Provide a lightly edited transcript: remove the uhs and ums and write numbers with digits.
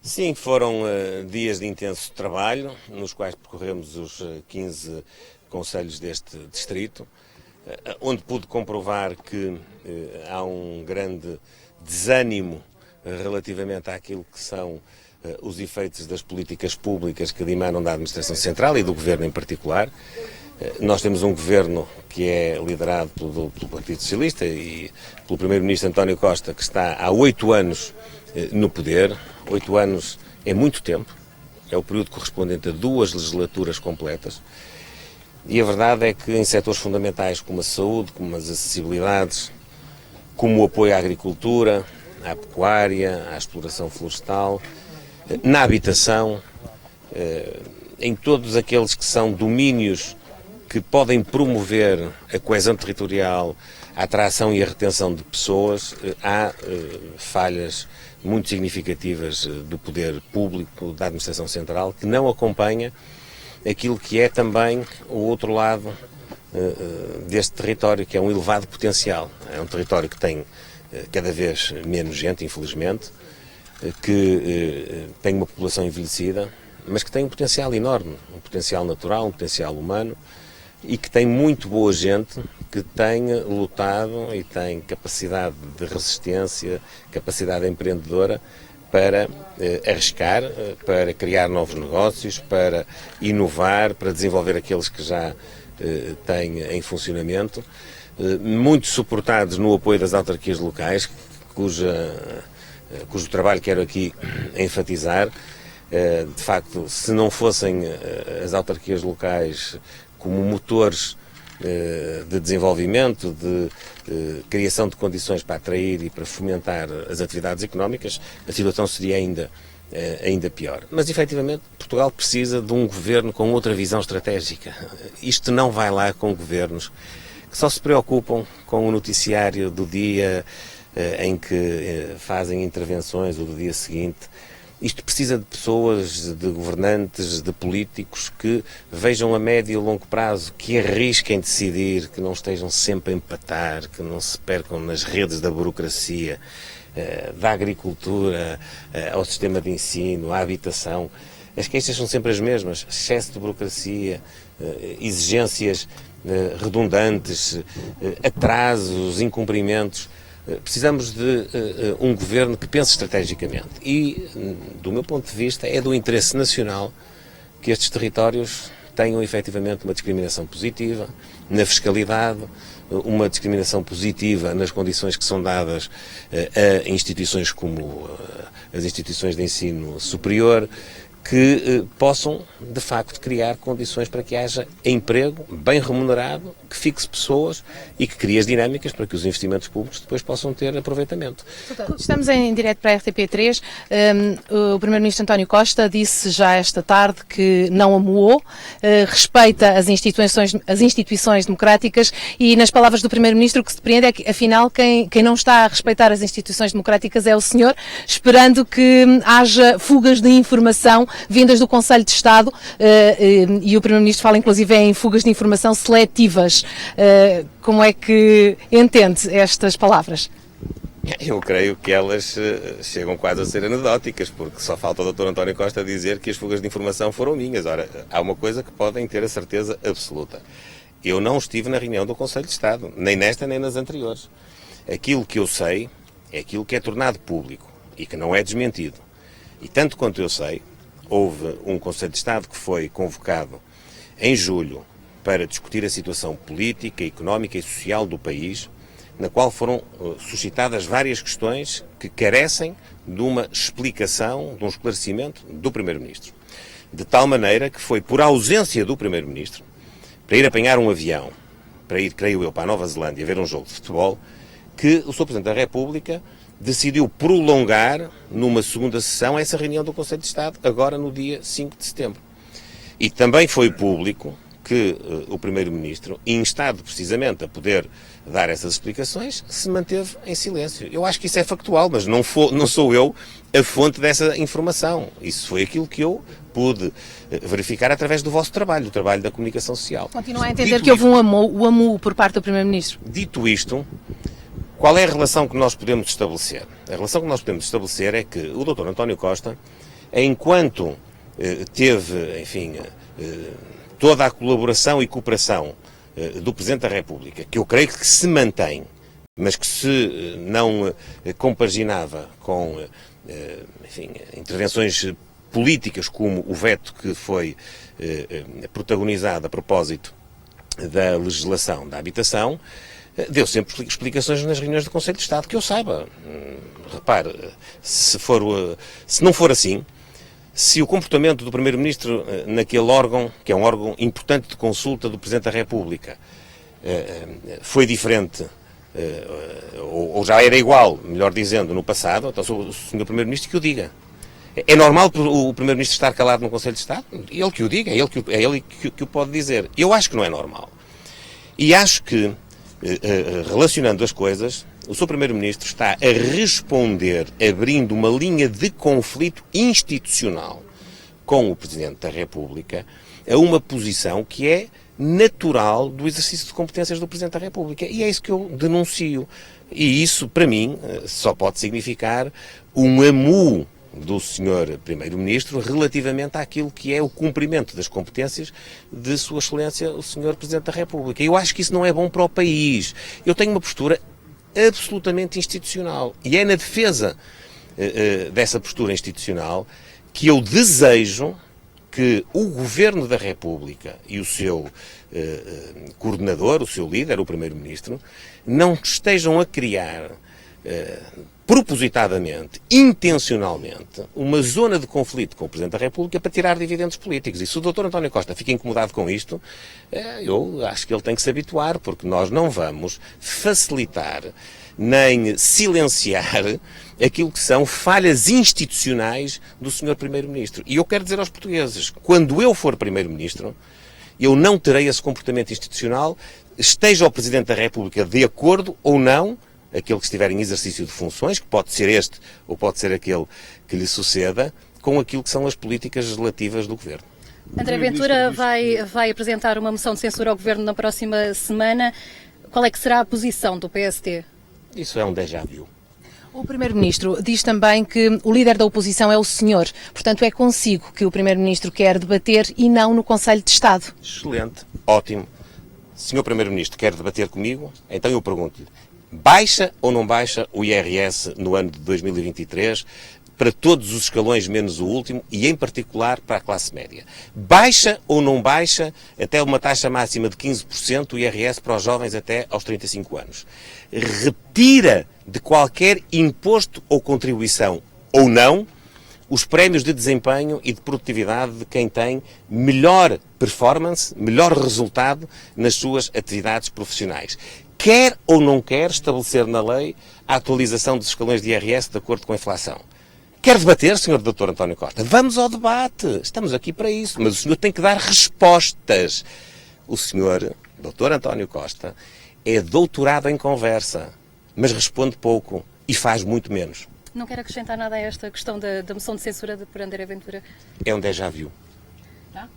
Sim, foram dias de intenso trabalho, nos quais percorremos os 15 concelhos deste distrito, onde pude comprovar que há um grande desânimo relativamente àquilo que são os efeitos das políticas públicas que dimanam da Administração Central e do Governo em particular. Nós temos um governo que é liderado pelo Partido Socialista e pelo Primeiro-Ministro António Costa, que está há 8 anos no poder. 8 anos é muito tempo, é o período correspondente a 2 legislaturas completas. E a verdade é que em setores fundamentais como a saúde, como as acessibilidades, como o apoio à agricultura, à pecuária, à exploração florestal, na habitação, em todos aqueles que são domínios que podem promover a coesão territorial, a atração e a retenção de pessoas, há falhas muito significativas do poder público, da Administração Central, que não acompanha aquilo que é também o outro lado deste território, que é um elevado potencial. É um território que tem cada vez menos gente, infelizmente, que tem uma população envelhecida, mas que tem um potencial enorme, um potencial natural, um potencial humano, e que tem muito boa gente que tem lutado e tem capacidade de resistência, capacidade empreendedora para arriscar, para criar novos negócios, para inovar, para desenvolver aqueles que já têm em funcionamento, muito suportados no apoio das autarquias locais, cujo trabalho quero aqui enfatizar. De facto, se não fossem as autarquias locais como motores de desenvolvimento, de criação de condições para atrair e para fomentar as atividades económicas, a situação seria ainda pior. Mas, efetivamente, Portugal precisa de um governo com outra visão estratégica. Isto não vai lá com governos que só se preocupam com o noticiário do dia em que fazem intervenções ou do dia seguinte. Isto precisa de pessoas, de governantes, de políticos que vejam a médio e longo prazo, que arrisquem decidir, que não estejam sempre a empatar, que não se percam nas redes da burocracia, da agricultura, ao sistema de ensino, à habitação. As queixas são sempre as mesmas: excesso de burocracia, exigências redundantes, atrasos, incumprimentos. Precisamos de um governo que pense estrategicamente e, do meu ponto de vista, é do interesse nacional que estes territórios tenham efetivamente uma discriminação positiva na fiscalidade, uma discriminação positiva nas condições que são dadas a instituições como as instituições de ensino superior, que possam, de facto, criar condições para que haja emprego bem remunerado, que fixe pessoas e que crie as dinâmicas para que os investimentos públicos depois possam ter aproveitamento. Estamos em direto para a RTP3. O Primeiro-Ministro António Costa disse já esta tarde que não amuou, respeita as instituições democráticas e, nas palavras do Primeiro-Ministro, o que se depreende é que, afinal, quem não está a respeitar as instituições democráticas é o senhor, esperando que haja fugas de informação vindas do Conselho de Estado, e o Primeiro-Ministro fala inclusive em fugas de informação seletivas. Como é que entende estas palavras? Eu creio que elas chegam quase a ser anedóticas, porque só falta o Dr. António Costa dizer que as fugas de informação foram minhas. Ora, há uma coisa que podem ter a certeza absoluta: eu não estive na reunião do Conselho de Estado, nem nesta nem nas anteriores. Aquilo que eu sei é aquilo que é tornado público e que não é desmentido. E tanto quanto eu sei, houve um Conselho de Estado que foi convocado em julho para discutir a situação política, económica e social do país, na qual foram suscitadas várias questões que carecem de uma explicação, de um esclarecimento do Primeiro-Ministro. De tal maneira que foi por ausência do Primeiro-Ministro, para ir apanhar um avião, para ir, creio eu, para a Nova Zelândia ver um jogo de futebol, que o Sr. Presidente da República decidiu prolongar numa segunda sessão essa reunião do Conselho de Estado, agora no dia 5 de setembro. E também foi público que o Primeiro-Ministro, instado precisamente a poder dar essas explicações, se manteve em silêncio. Eu acho que isso é factual, mas não sou eu a fonte dessa informação. Isso foi aquilo que eu pude verificar através do vosso trabalho, do trabalho da comunicação social. Continua a entender que houve um amu por parte do Primeiro-Ministro? Dito isto, qual é a relação que nós podemos estabelecer? A relação que nós podemos estabelecer é que o Dr. António Costa enquanto teve, enfim, toda a colaboração e cooperação do Presidente da República, que eu creio que se mantém, mas que se não compaginava com, enfim, intervenções políticas como o veto que foi protagonizado a propósito da legislação da habitação, deu sempre explicações nas reuniões do Conselho de Estado, que eu saiba. Repare, se não for assim, se o comportamento do Primeiro-Ministro naquele órgão, que é um órgão importante de consulta do Presidente da República, foi diferente, ou já era igual, melhor dizendo, no passado, então sou o Sr. Primeiro-Ministro que o diga. É normal o Primeiro-Ministro estar calado no Conselho de Estado? Ele que o diga, é ele que o pode dizer. Eu acho que não é normal. E acho que, relacionando as coisas, o Sr. Primeiro-Ministro está a responder, abrindo uma linha de conflito institucional com o Presidente da República, a uma posição que é natural do exercício de competências do Presidente da República. E é isso que eu denuncio. E isso, para mim, só pode significar um amu do Sr. Primeiro-Ministro relativamente àquilo que é o cumprimento das competências de Sua Excelência, o Sr. Presidente da República. Eu acho que isso não é bom para o país. Eu tenho uma postura absolutamente institucional. E é na defesa dessa postura institucional que eu desejo que o Governo da República e o seu coordenador, o seu líder, o Primeiro-Ministro, não estejam a criar propositadamente, intencionalmente, uma zona de conflito com o Presidente da República para tirar dividendos políticos. E se o Dr. António Costa fica incomodado com isto, eu acho que ele tem que se habituar, porque nós não vamos facilitar nem silenciar aquilo que são falhas institucionais do Sr. Primeiro-Ministro. E eu quero dizer aos portugueses, quando eu for Primeiro-Ministro, eu não terei esse comportamento institucional, esteja o Presidente da República de acordo ou não, aquele que estiver em exercício de funções, que pode ser este ou pode ser aquele que lhe suceda, com aquilo que são as políticas relativas do Governo. André Ventura vai apresentar uma moção de censura ao Governo na próxima semana. Qual é que será a posição do PST? Isso é um déjà vu. O Primeiro-Ministro diz também que o líder da oposição é o senhor, portanto é consigo que o Primeiro-Ministro quer debater e não no Conselho de Estado. Excelente, ótimo. Senhor Primeiro-Ministro quer debater comigo? Então eu pergunto-lhe, baixa ou não baixa o IRS no ano de 2023 para todos os escalões menos o último e em particular para a classe média? Baixa ou não baixa até uma taxa máxima de 15% o IRS para os jovens até aos 35 anos? Retira de qualquer imposto ou contribuição ou não os prémios de desempenho e de produtividade de quem tem melhor performance, melhor resultado nas suas atividades profissionais. Quer ou não quer estabelecer na lei a atualização dos escalões de IRS de acordo com a inflação? Quer debater, Sr. Dr. António Costa? Vamos ao debate. Estamos aqui para isso. Mas o senhor tem que dar respostas. O Sr. Dr. António Costa é doutorado em conversa, mas responde pouco e faz muito menos. Não quero acrescentar nada a esta questão da moção de censura por André Ventura? É um déjà vu. Tá?